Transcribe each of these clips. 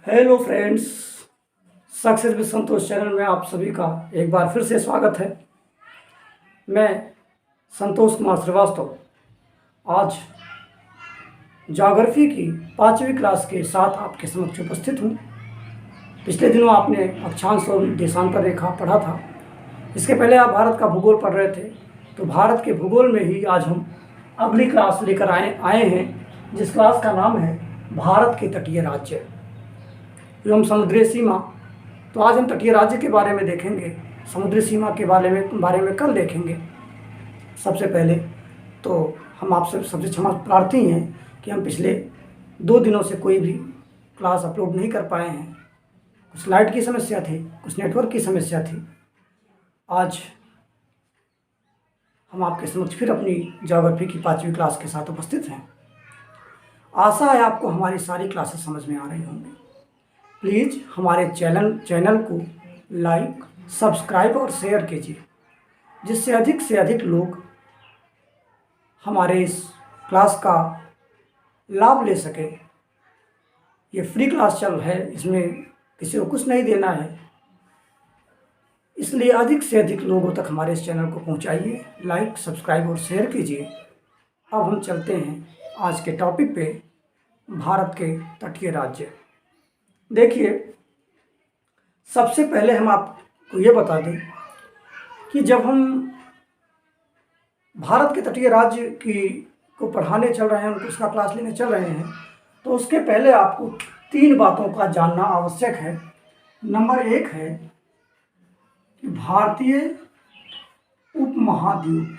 Hello friends, success with Santosh channel में आप सभी का एक बार फिर से स्वागत है। मैं संतोष कुमार श्रीवास्तव आज ज्योग्राफी की 5वीं क्लास के साथ आपके समक्ष उपस्थित हूँ। पिछले दिनों आपने अक्षांश और देशांतर रेखा पढ़ा था। इसके पहले आप भारत का भूगोल पढ़ रहे थे, तो भारत के भूगोल में ही आज हम अगली क्लास लेकर आए हैं, जिस क्लास का नाम है भारत के तटीय राज्य एवं समुद्री सीमा। तो आज हम तटीय राज्य के बारे में देखेंगे, समुद्री सीमा के बारे में कल देखेंगे। सबसे पहले तो हम आपसे सबसे क्षमा प्रार्थी हैं कि हम पिछले 2 दिनों से कोई भी क्लास अपलोड नहीं कर पाए हैं। कुछ लाइट की समस्या थी, कुछ नेटवर्क की समस्या थी। आज हम आपके समक्ष फिर अपनी ज्योग्राफी की 5वीं क्लास के साथ उपस्थित हैं। आशा है आपको हमारी सारी क्लासेस समझ में आ रही होंगी। प्लीज़ हमारे चैनल को लाइक, सब्सक्राइब और शेयर कीजिए, जिससे अधिक से अधिक लोग हमारे इस क्लास का लाभ ले सके। ये फ्री क्लास चल है, इसमें किसी को कुछ नहीं देना है, इसलिए अधिक से अधिक लोगों तक हमारे इस चैनल को पहुंचाइए। लाइक, सब्सक्राइब और शेयर कीजिए। अब हम चलते हैं आज के टॉपिक पे, भारत के तटीय राज्य। देखिए, सबसे पहले हम आपको ये बता दें कि जब हम भारत के तटीय राज्य को पढ़ाने चल रहे हैं, उसका क्लास लेने चल रहे हैं, तो उसके पहले आपको 3 बातों का जानना आवश्यक है। नंबर 1 है कि भारतीय उपमहाद्वीप।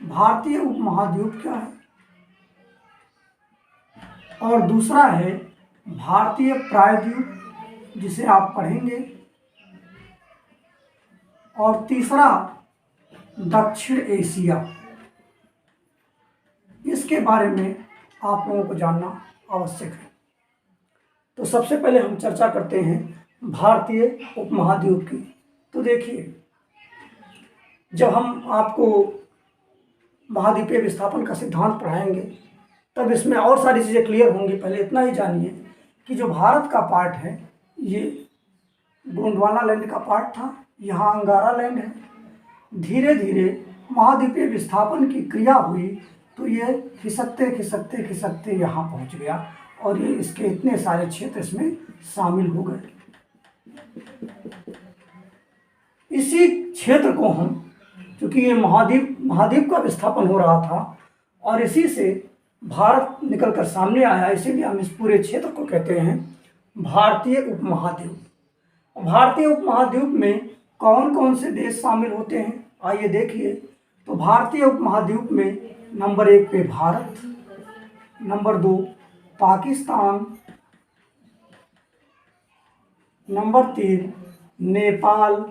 भारतीय उपमहाद्वीप क्या है? और दूसरा है भारतीय प्रायद्वीप, जिसे आप पढ़ेंगे। और तीसरा दक्षिण एशिया। इसके बारे में आप लोगों को जानना आवश्यक है। तो सबसे पहले हम चर्चा करते हैं भारतीय उपमहाद्वीप की। तो देखिए, जब हम आपको महाद्वीपीय विस्थापन का सिद्धांत पढ़ाएंगे तब इसमें और सारी चीज़ें क्लियर होंगी। पहले इतना ही जानिए कि जो भारत का पार्ट है, ये गोंडवाना लैंड का पार्ट था, यहाँ अंगारा लैंड है। धीरे धीरे महाद्वीपीय विस्थापन की क्रिया हुई तो ये खिसकते खिसकते खिसकते यहाँ पहुँच गया और ये इसके इतने सारे क्षेत्र इसमें शामिल हो गए। इसी क्षेत्र को हम, क्योंकि ये महाद्वीप का विस्थापन हो रहा था और इसी से भारत निकलकर सामने आया, इसीलिए हम इस पूरे क्षेत्र को कहते हैं भारतीय उपमहाद्वीप। भारतीय उपमहाद्वीप में कौन कौन से देश शामिल होते हैं, आइए देखिए। तो भारतीय उपमहाद्वीप में नंबर 1 पे Bharat, number 2 Pakistan, number 3 Nepal,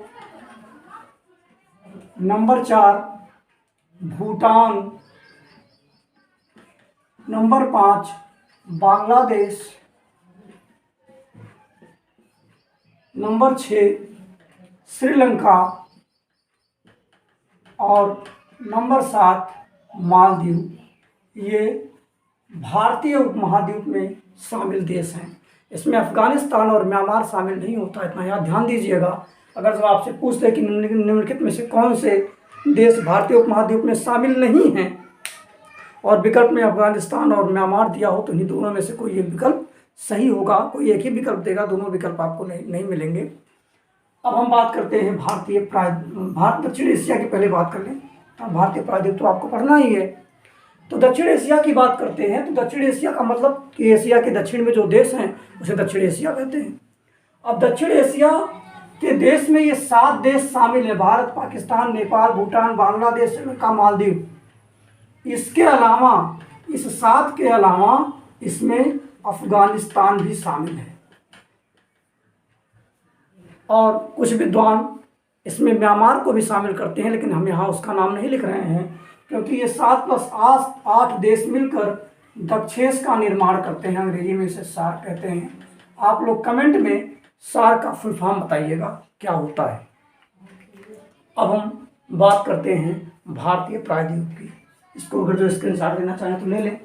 number 4 Bhutan, number 5 Bangladesh, number 6 Sri Lanka और नंबर 7 मालदीव। ये भारतीय उपमहाद्वीप में शामिल देश हैं। इसमें अफगानिस्तान और म्यांमार शामिल नहीं होता, इतना याद ध्यान दीजिएगा। अगर जो आपसे पूछते हैं कि निम्नलिखित में से कौन से देश भारतीय उपमहाद्वीप में शामिल नहीं हैं और विकल्प में अफगानिस्तान और म्यांमार दिया हो, तो इन दोनों में से कोई एक विकल्प सही होगा। कोई एक ही विकल्प देगा, दोनों विकल्प आपको नहीं मिलेंगे। अब हम बात करते हैं दक्षिण एशिया की। पहले बात कर लें, तो भारतीय प्रायद्वीप तो आपको पढ़ना ही है। तो दक्षिण एशिया की बात करते हैं, तो दक्षिण एशिया का मतलब कि एशिया के दक्षिण में जो देश हैं उसे दक्षिण एशिया कहते हैं। अब दक्षिण एशिया के देश में ये 7 देश शामिल है: भारत, पाकिस्तान, नेपाल, भूटान, बांग्लादेश, श्रीलंका, मालदीव। इसके अलावा, इस 7 के अलावा इसमें अफगानिस्तान भी शामिल है और कुछ विद्वान इसमें म्यांमार को भी शामिल करते हैं, लेकिन हम यहाँ उसका नाम नहीं लिख रहे हैं क्योंकि ये 7 + 8 देश मिलकर दक्षेश का निर्माण करते हैं। अंग्रेजी में इसे सार कहते हैं। आप लोग कमेंट में सार का फुल फॉर्म बताइएगा क्या होता है। अब हम बात करते हैं भारतीय प्रायद्वीप की। इसको अगर जो स्क्रीनशॉट लेना चाहें तो ले लें।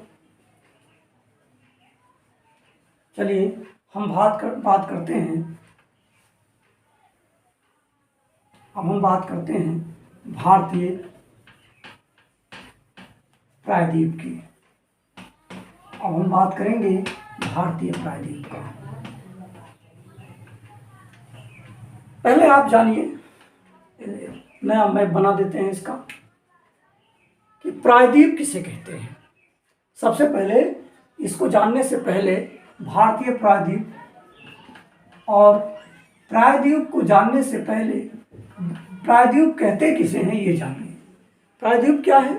चलिए हम बात करते हैं, अब हम बात करते हैं भारतीय प्रायद्वीप की। अब हम बात करेंगे भारतीय प्रायद्वीप का। पहले आप जानिए, नया मैप बना देते हैं इसका, कि प्रायद्वीप किसे कहते हैं। सबसे पहले इसको जानने से पहले भारतीय प्रायद्वीप और प्रायद्वीप को जानने से पहले प्रायद्वीप कहते किसे हैं ये जानिए। प्रायद्वीप क्या है?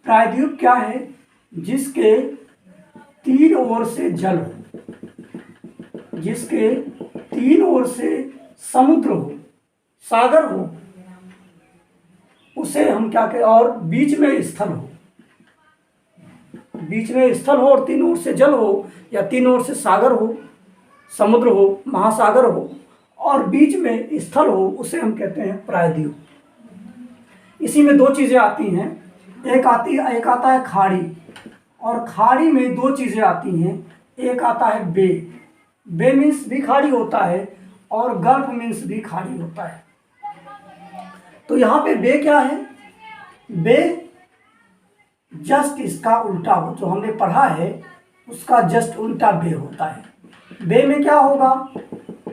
प्रायद्वीप क्या है? जिसके तीन ओर से जल हो, जिसके तीन ओर से समुद्र हो, सागर हो, उसे हम क्या कहें, और बीच में स्थल हो, बीच में स्थल हो और तीन ओर से जल हो, या तीन ओर से सागर हो, समुद्र हो, महासागर हो, और बीच में स्थल हो, उसे हम कहते हैं प्रायद्वीप। इसी में दो चीज़ें आती हैं, एक आता है खाड़ी, और खाड़ी में दो चीज़ें आती हैं, एक आता है बे। बे मीन्स भी खाड़ी होता है और गल्फ मीन्स भी खाड़ी होता है। तो यहाँ पे बे क्या है? बे जस्ट इसका उल्टा हो, जो हमने पढ़ा है उसका जस्ट उल्टा बे होता है। बे में क्या होगा?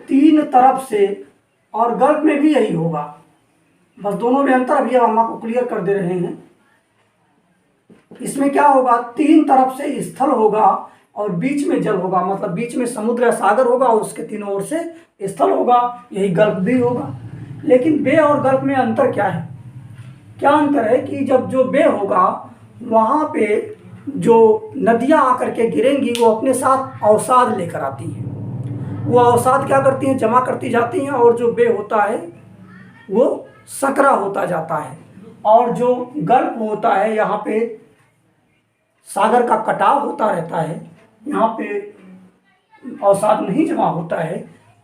तीन तरफ से, और गल्फ में भी यही होगा, बस दोनों में अंतर अभी हम आपको क्लियर कर दे रहे हैं। इसमें क्या होगा? तीन तरफ से स्थल होगा और बीच में जल होगा, मतलब बीच में समुद्र या सागर होगा और उसके तीनों ओर से स्थल होगा, यही गल्फ भी होगा। लेकिन बे और गल्फ में अंतर क्या है? क्या अंतर है कि जब जो बे होगा वहाँ पे जो नदियाँ आकर के गिरेंगी वो अपने साथ अवसाद लेकर आती हैं। वो अवसाद क्या करती हैं? जमा करती जाती हैं, और जो बे होता है वो सकरा होता जाता है। और जो गल्फ होता है, यहाँ पे सागर का कटाव होता रहता है, यहाँ पे अवसाद नहीं जमा होता है,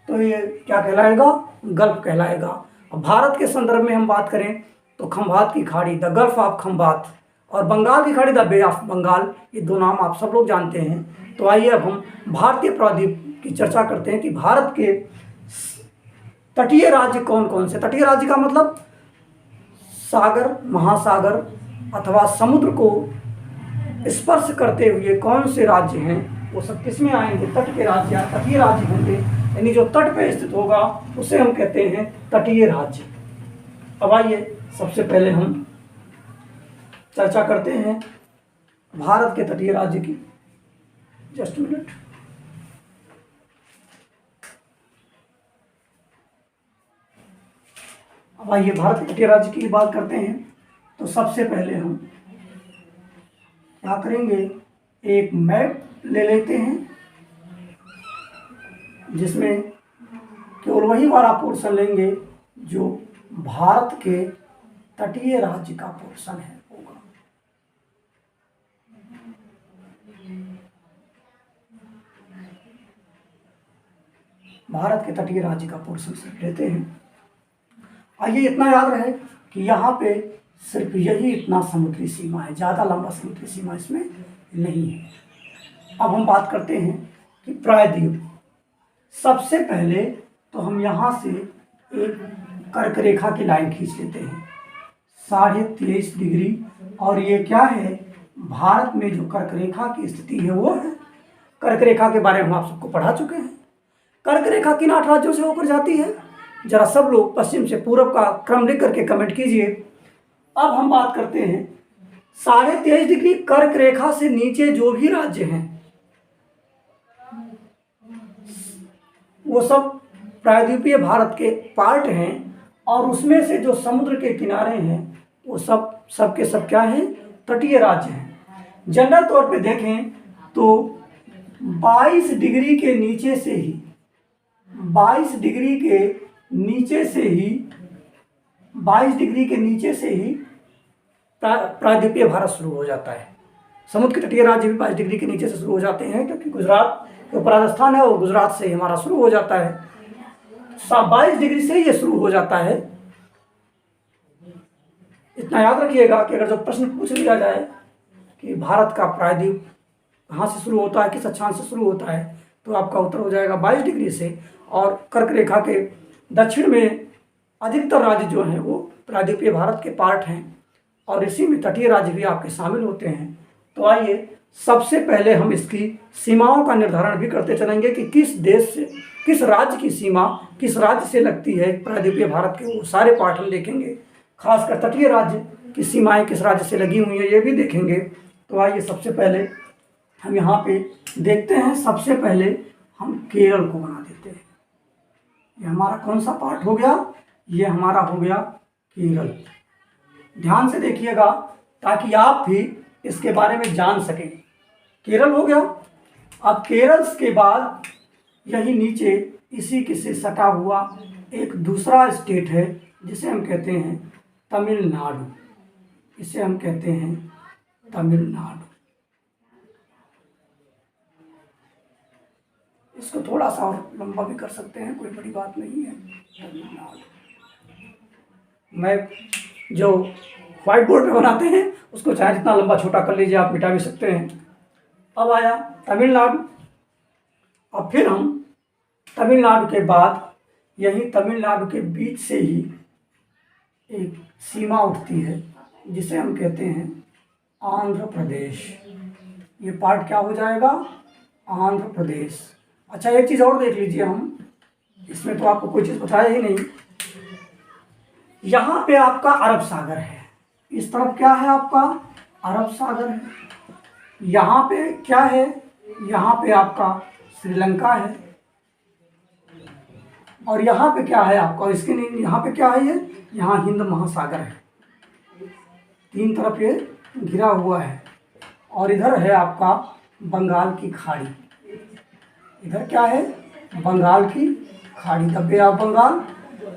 तो ये क्या कहलाएगा? गल्फ कहलाएगा। अब भारत के संदर्भ में हम बात करें तो खंभात की खाड़ी, द गल्फ ऑफ खंभात, और बंगाल की खाड़ी, द बे ऑफ बंगाल, ये दो नाम आप सब लोग जानते हैं। तो आइए अब हम भारतीय प्रायद्वीप की चर्चा करते हैं कि भारत के तटीय राज्य कौन कौन से। तटीय राज्य का मतलब सागर, महासागर अथवा समुद्र को स्पर्श करते हुए कौन से राज्य हैं, वो सब किसमें आएंगे? तट के राज्य या तटीय राज्य होंगे, यानी जो तट पर स्थित होगा उसे हम कहते हैं तटीय राज्य। अब आइए सबसे पहले हम चर्चा करते हैं भारत के तटीय राज्य की। Just minute. अब आइए भारत के तटीय राज्य की बात करते हैं। तो सबसे पहले हम क्या करेंगे, एक मैप ले लेते हैं जिसमें केवल वही वाला पोर्शन लेंगे जो भारत के तटीय राज्य का पोर्शन है होगा। भारत के तटीय राज्य का पोर्शन सिर्फ लेते हैं। आइए इतना याद रहे कि यहाँ पे सिर्फ यही इतना समुद्री सीमा है, ज़्यादा लंबा समुद्री सीमा इसमें नहीं है। अब हम बात करते हैं कि प्रायद्वीप। सबसे पहले तो हम यहाँ से एक कर्क रेखा की लाइन खींच लेते हैं 23.5 डिग्री, और ये क्या है? भारत में जो कर्क रेखा की स्थिति है वो है। कर्क रेखा के बारे में हम आप सबको पढ़ा चुके हैं। कर्क रेखा किन 8 राज्यों से होकर जाती है? जरा सब लोग पश्चिम से पूरब का क्रम लिख करके कमेंट कीजिए। अब हम बात करते हैं 23.5 डिग्री कर्क रेखा से नीचे जो भी राज्य हैं वो सब प्रायद्वीपीय भारत के पार्ट हैं, और उसमें से जो समुद्र के किनारे हैं वो सब के सब क्या हैं? तटीय राज्य हैं। जनरल तौर पे देखें तो 22 डिग्री के नीचे से ही 22 डिग्री के नीचे से ही प्रायद्वीपीय भारत शुरू हो जाता है। समुद्र के तटीय राज्य भी 22 डिग्री के नीचे से शुरू हो जाते हैं, क्योंकि गुजरात जो राजस्थान है वो गुजरात से ही हमारा शुरू हो जाता है। 22 डिग्री से ये शुरू हो जाता है। इतना याद रखिएगा कि अगर जब प्रश्न पूछ लिया जाए कि भारत का प्रायद्वीप कहाँ से शुरू होता है, किस अक्षांश से शुरू होता है, तो आपका उत्तर हो जाएगा 22 डिग्री से। और कर्क रेखा के दक्षिण में अधिकतर राज्य जो हैं वो प्रायद्वीपीय भारत के पार्ट हैं, और इसी में तटीय राज्य भी आपके शामिल होते हैं। तो आइए सबसे पहले हम इसकी सीमाओं का निर्धारण भी करते चलेंगे कि किस देश से, किस राज्य की सीमा किस राज्य से लगती है प्रायद्वीपीय भारत के, वो सारे पार्ट हम देखेंगे। खासकर तटीय राज्य की सीमाएं किस राज्य से लगी हुई हैं ये भी देखेंगे। तो आइए सबसे पहले हम यहाँ पे देखते हैं। सबसे पहले हम केरल को बना देते हैं। ये हमारा कौन सा पार्ट हो गया? ये हमारा हो गया केरल। ध्यान से देखिएगा ताकि आप भी इसके बारे में जान सकें। केरल हो गया। अब केरल के बाद यही नीचे इसी के से सटा हुआ एक दूसरा स्टेट है जिसे हम कहते हैं तमिलनाडु। इसे हम कहते हैं तमिलनाडु। इसको थोड़ा सा और लंबा भी कर सकते हैं, कोई बड़ी बात नहीं है। तमिलनाडु मैं जो व्हाइट बोर्ड पे बनाते हैं उसको चाहे जितना लंबा छोटा कर लीजिए, आप मिटा भी सकते हैं। अब आया तमिलनाडु। अब फिर हम तमिलनाडु के बाद यही तमिलनाडु के बीच से ही एक सीमा उठती है जिसे हम कहते हैं आंध्र प्रदेश। ये पार्ट क्या हो जाएगा? आंध्र प्रदेश। अच्छा, एक चीज़ और देख लीजिए हम, इसमें तो आपको कोई चीज़ बताया ही नहीं। यहाँ पे आपका अरब सागर है, इस तरफ क्या है आपका? अरब सागर है। यहाँ पे क्या है? यहाँ पे आपका श्रीलंका है। और यहाँ पे क्या है आपका? इसके नहीं, यहाँ पे क्या है? ये यहाँ हिंद महासागर है। तीन तरफ ये घिरा हुआ है। और इधर है आपका बंगाल की खाड़ी। इधर क्या है? बंगाल की खाड़ी, द बे ऑफ बंगाल।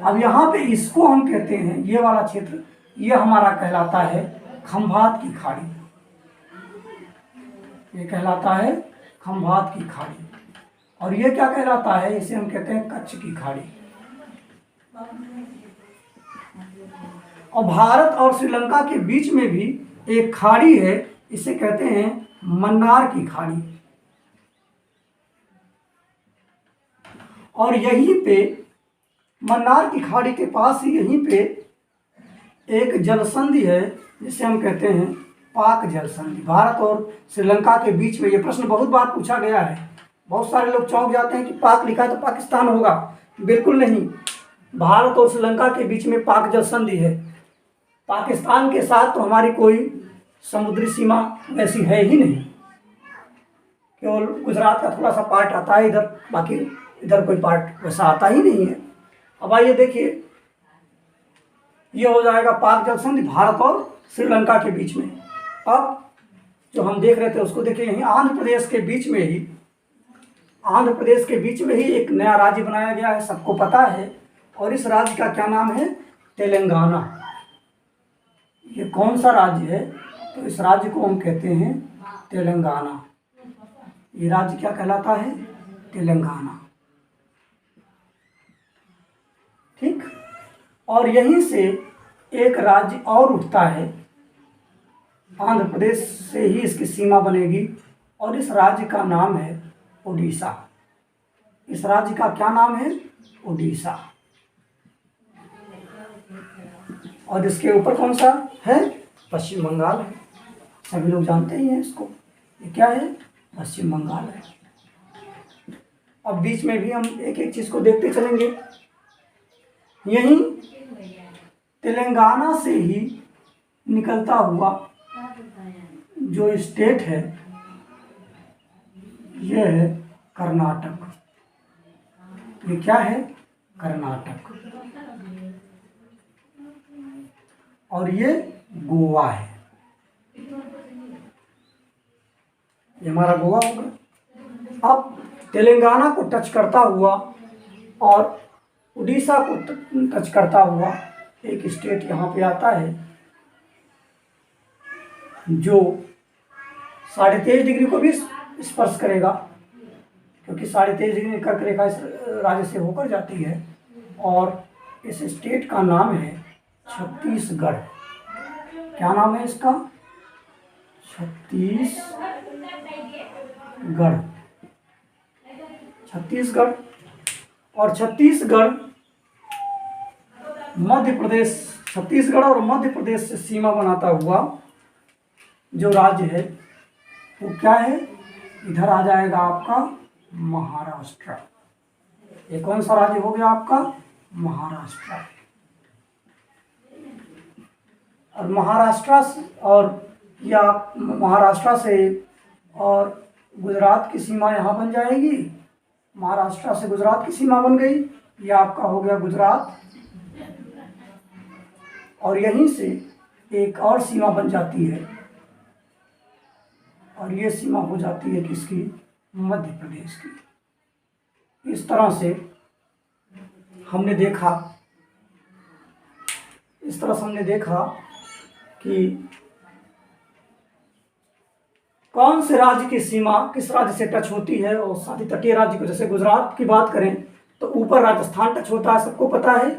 अब यहाँ पे इसको हम कहते हैं, ये वाला क्षेत्र ये हमारा कहलाता है खंभात की खाड़ी। ये कहलाता है खंभात की खाड़ी। और ये क्या कहलाता है? इसे हम कहते हैं कच्छ की खाड़ी। और भारत और श्रीलंका के बीच में भी एक खाड़ी है, इसे कहते हैं मन्नार की खाड़ी। और यहीं पे मन्नार की खाड़ी के पास ही यहीं पे एक जलसंधि है जिसे हम कहते हैं पाक जलसंधि। भारत और श्रीलंका के बीच में, ये प्रश्न बहुत बार पूछा गया है। बहुत सारे लोग चौंक जाते हैं कि पाक लिखा है तो पाकिस्तान होगा। बिल्कुल नहीं, भारत और श्रीलंका के बीच में पाक जलसंधि है। पाकिस्तान के साथ तो हमारी कोई समुद्री सीमा वैसी है ही नहीं, केवल गुजरात का थोड़ा सा पार्ट आता है इधर, बाकी इधर कोई पार्ट वैसा आता ही नहीं है। अब आइए देखिए, ये हो जाएगा पाक जलसंधि भारत और श्रीलंका के बीच में। अब जो हम देख रहे थे उसको देखिए, यहीं आंध्र प्रदेश के बीच में ही, आंध्र प्रदेश के बीच में ही एक नया राज्य बनाया गया है, सबको पता है। और इस राज्य का क्या नाम है? तेलंगाना। ये कौन सा राज्य है? तो इस राज्य को हम कहते हैं तेलंगाना। ये राज्य क्या कहलाता है? तेलंगाना। ठीक। और यहीं से एक राज्य और उठता है, आंध्र प्रदेश से ही इसकी सीमा बनेगी, और इस राज्य का नाम है उड़ीसा। इस राज्य का क्या नाम है? उड़ीसा। और इसके ऊपर कौन सा है? पश्चिम बंगाल है। सभी लोग जानते ही हैं इसको। ये क्या है? पश्चिम बंगाल है। अब बीच में भी हम एक एक चीज को देखते चलेंगे। यहीं तेलंगाना से ही निकलता हुआ जो स्टेट है यह है कर्नाटक। ये क्या है? कर्नाटक। और ये गोवा है। ये हमारा गोवा होगा। अब तेलंगाना को टच करता हुआ और उड़ीसा को टच करता हुआ एक स्टेट यहाँ पे आता है जो 23.5 डिग्री को भी स्पर्श करेगा, क्योंकि 23.5 डिग्री कर्क रेखा इस राज्य से होकर जाती है। और इस स्टेट का नाम है छत्तीसगढ़। क्या नाम है इसका? छत्तीसगढ़। छत्तीसगढ़, और छत्तीसगढ़ मध्य प्रदेश, छत्तीसगढ़ और मध्य प्रदेश से सीमा बनाता हुआ जो राज्य है वो क्या है, इधर आ जाएगा आपका महाराष्ट्र। ये कौन सा राज्य हो गया आपका, महाराष्ट्र। और महाराष्ट्र से और गुजरात की सीमा यहाँ बन जाएगी। महाराष्ट्र से गुजरात की सीमा बन गई, यह आपका हो गया गुजरात। और यहीं से एक और सीमा बन जाती है, और ये सीमा हो जाती है किसकी, मध्य प्रदेश की। इस तरह से हमने देखा कि कौन से राज्य की सीमा किस राज्य से टच होती है, और साथ ही तटीय राज्य को, जैसे गुजरात की बात करें तो ऊपर राजस्थान टच होता है, सबको पता है।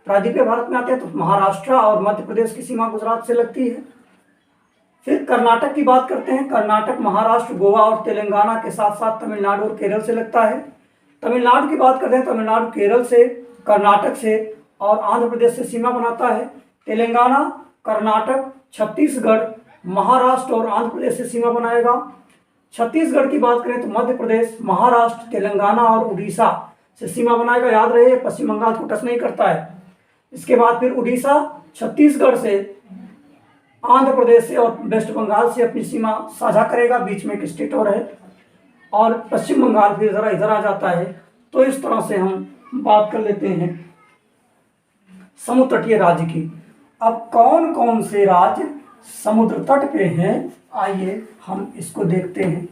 प्रायद्वीपीय भारत में आते हैं तो महाराष्ट्र और मध्य प्रदेश की सीमा गुजरात से लगती है। फिर कर्नाटक की बात करते हैं, कर्नाटक महाराष्ट्र, गोवा और तेलंगाना के साथ साथ तमिलनाडु और केरल से लगता है। तमिलनाडु की बात करते हैं, तमिलनाडु केरल से, कर्नाटक से और आंध्र प्रदेश से सीमा बनाता है। तेलंगाना, कर्नाटक, छत्तीसगढ़, महाराष्ट्र और आंध्र प्रदेश से सीमा बनाएगा। छत्तीसगढ़ की बात करें तो मध्य प्रदेश, महाराष्ट्र, तेलंगाना और उड़ीसा से सीमा बनाएगा। याद रहे पश्चिम बंगाल को टच नहीं करता है। इसके बाद फिर उड़ीसा छत्तीसगढ़ से, आंध्र प्रदेश से और वेस्ट बंगाल से अपनी सीमा साझा करेगा, बीच में एक स्टेट और है, और पश्चिम बंगाल फिर ज़रा इधर आ जाता है। तो इस तरह से हम बात कर लेते हैं समुद्र तटीय राज्य की। अब कौन कौन से राज्य समुद्र तट पे हैं, आइए हम इसको देखते हैं।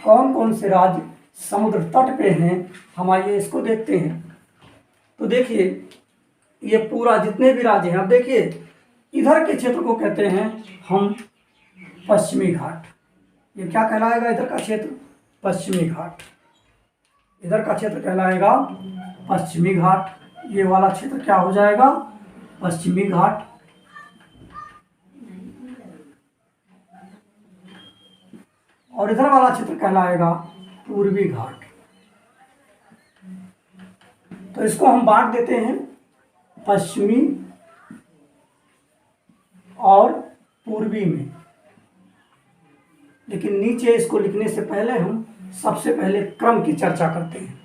कौन कौन से राज्य समुद्र तट पे हैं, हम आइए इसको देखते हैं। तो देखिए ये पूरा जितने भी राज्य हैं, अब देखिए इधर के क्षेत्र को कहते हैं हम पश्चिमी घाट। ये क्या कहलाएगा, इधर का क्षेत्र पश्चिमी घाट। इधर का क्षेत्र कहलाएगा पश्चिमी घाट। ये वाला क्षेत्र क्या हो जाएगा, पश्चिमी घाट। और इधर वाला क्षेत्र कहलाएगा पूर्वी घाट। तो इसको हम बांट देते हैं पश्चिमी और पूर्वी में। लेकिन नीचे इसको लिखने से पहले हम सबसे पहले क्रम की चर्चा करते हैं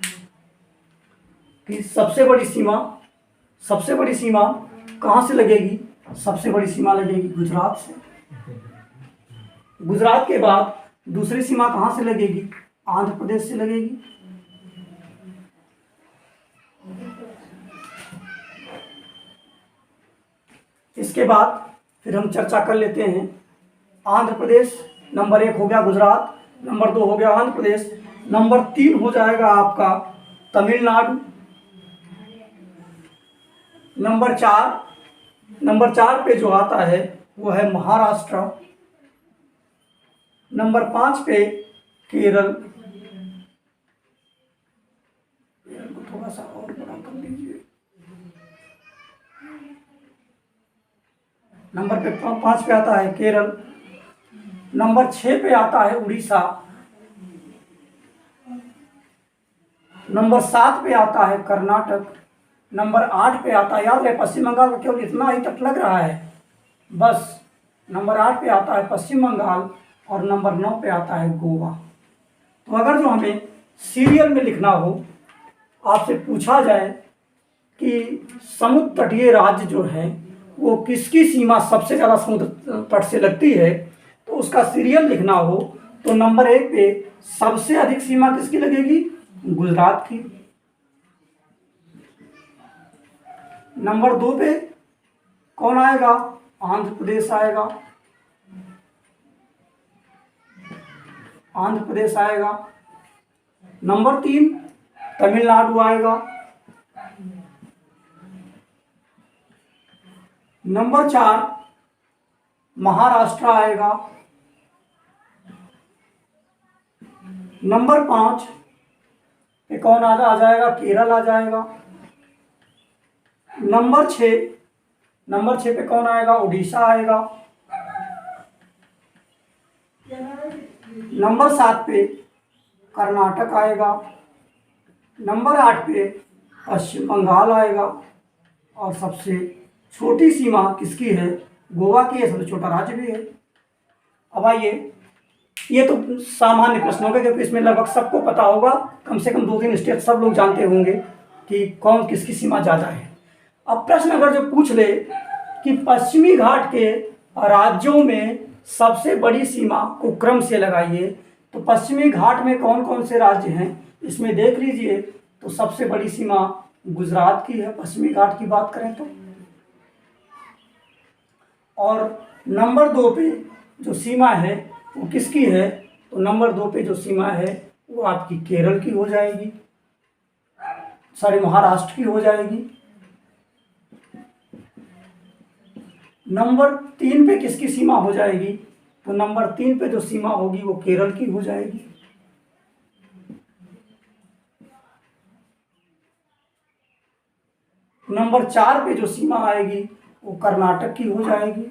कि सबसे बड़ी सीमा कहाँ से लगेगी। सबसे बड़ी सीमा लगेगी गुजरात से। गुजरात के बाद दूसरी सीमा कहाँ से लगेगी, आंध्र प्रदेश से लगेगी। इसके बाद फिर हम चर्चा कर लेते हैं आंध्र प्रदेश। नंबर 1 हो गया गुजरात, नंबर 2 हो गया आंध्र प्रदेश, नंबर 3 हो जाएगा आपका तमिलनाडु, नंबर 4 पे जो आता है वो है महाराष्ट्र, नंबर 5 पे केरल। थोड़ा सा और बड़ा कर लीजिए। नंबर 5 पे आता है केरल, नंबर 6 पे आता है उड़ीसा, नंबर 7 पे आता है कर्नाटक, नंबर 8 पे आता है, याद रहे पश्चिम बंगाल का केवल इतना ही तक लग रहा है बस। नंबर 8 पे आता है पश्चिम बंगाल और नंबर 9 पे आता है गोवा। तो अगर जो हमें सीरियल में लिखना हो, आपसे पूछा जाए कि समुद्र तटीय राज्य जो है वो किसकी सीमा सबसे ज़्यादा समुद्र तट से लगती है, तो उसका सीरियल लिखना हो तो नंबर 1 पे सबसे अधिक सीमा किसकी लगेगी, गुजरात की। नंबर 2 पे कौन आएगा, आंध्र प्रदेश आएगा। आंध्र प्रदेश आएगा। नंबर 3 तमिलनाडु आएगा। नंबर 4 महाराष्ट्र आएगा। नंबर 5 पे कौन आ जाएगा, केरल आ जाएगा। नंबर 6 पे कौन आएगा, उड़ीसा आएगा। नंबर 7 पे कर्नाटक आएगा। नंबर 8 पे पश्चिम बंगाल आएगा। और सबसे छोटी सीमा किसकी है? गोवा की है, सबसे छोटा राज्य भी है। अब आइए, ये तो सामान्य प्रश्न होगा क्योंकि इसमें लगभग सबको पता होगा, कम से कम 2-3 स्टेट सब लोग जानते होंगे कि कौन किसकी सीमा ज़्यादा है। अब प्रश्न अगर जो पूछ ले कि पश्चिमी घाट के राज्यों में सबसे बड़ी सीमा को क्रम से लगाइए, तो पश्चिमी घाट में कौन कौन से राज्य हैं इसमें देख लीजिए। तो सबसे बड़ी सीमा गुजरात की है पश्चिमी घाट की बात करें तो। और नंबर 2 पे जो सीमा है वो किसकी है? तो नंबर 2 पे जो सीमा है वो आपकी केरल की हो जाएगी, सॉरी महाराष्ट्र की हो जाएगी। नंबर 3 पे किसकी सीमा हो जाएगी? तो नंबर 3 पे जो सीमा होगी वो केरल की हो जाएगी। नंबर 4 पे जो सीमा आएगी वो कर्नाटक की हो जाएगी।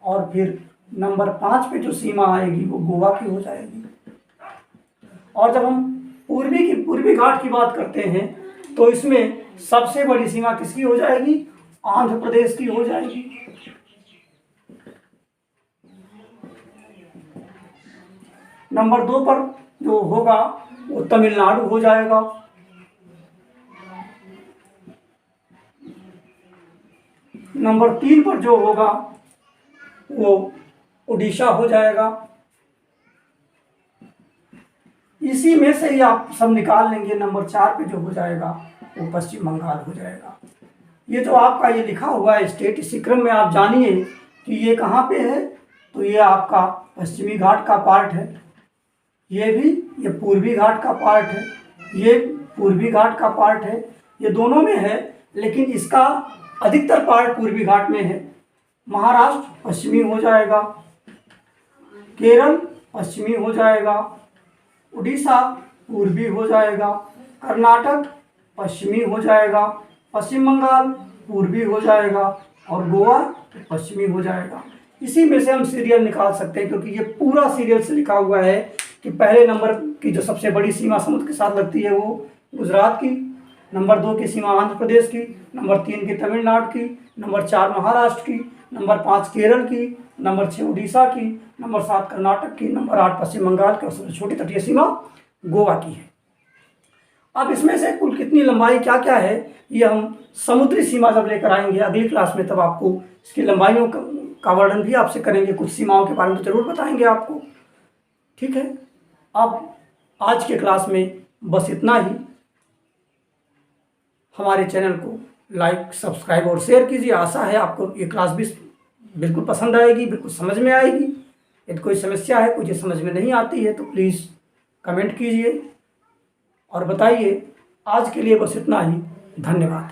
और फिर नंबर 5 पे जो सीमा आएगी वो गोवा की हो जाएगी। और जब हम पूर्वी घाट की बात करते हैं तो इसमें सबसे बड़ी सीमा किसकी हो जाएगी? आंध्र प्रदेश की हो जाएगी। नंबर 2 पर जो होगा वो तमिलनाडु हो जाएगा। नंबर 3 पर जो होगा वो उड़ीसा हो जाएगा। इसी में से ही आप सब निकाल लेंगे। नंबर 4 पे जो हो जाएगा वो पश्चिम बंगाल हो जाएगा। ये जो आपका ये लिखा हुआ है स्टेट, इसी क्रम में आप जानिए कि ये कहाँ पे है। तो ये आपका पश्चिमी घाट का पार्ट है, ये पूर्वी घाट का पार्ट है, ये पूर्वी घाट का पार्ट है, ये दोनों में है, लेकिन इसका अधिकतर पार्ट पूर्वी घाट में है। महाराष्ट्र पश्चिमी हो जाएगा, केरल पश्चिमी हो जाएगा, उड़ीसा पूर्वी हो जाएगा, कर्नाटक पश्चिमी हो जाएगा, पश्चिम बंगाल पूर्वी हो जाएगा और गोवा पश्चिमी हो जाएगा। इसी में से हम सीरियल निकाल सकते हैं क्योंकि ये पूरा सीरियल से लिखा हुआ है कि पहले नंबर की जो सबसे बड़ी सीमा समुद्र के साथ लगती है वो गुजरात की, नंबर 2 की सीमा आंध्र प्रदेश की, नंबर 3 की तमिलनाडु की, नंबर 4 महाराष्ट्र की, नंबर 5 केरल की, नंबर 6 उड़ीसा की, नंबर 7 कर्नाटक की, नंबर 8 पश्चिम बंगाल की और सबसे छोटी तटीय सीमा गोवा की है। अब इसमें से कुल कितनी लंबाई क्या क्या है ये हम समुद्री सीमा जब लेकर आएंगे अगली क्लास में, तब आपको इसकी लंबाइयों का वर्णन भी आपसे करेंगे, कुछ सीमाओं के बारे में तो जरूर बताएंगे आपको। ठीक है, अब आज के क्लास में बस इतना ही। हमारे चैनल को लाइक, सब्सक्राइब और शेयर कीजिए। आशा है आपको ये क्लास भी बिल्कुल पसंद आएगी, बिल्कुल समझ में आएगी। यदि कोई समस्या है, कुछ समझ में नहीं आती है तो प्लीज़ कमेंट कीजिए और बताइए। आज के लिए बस इतना ही। धन्यवाद।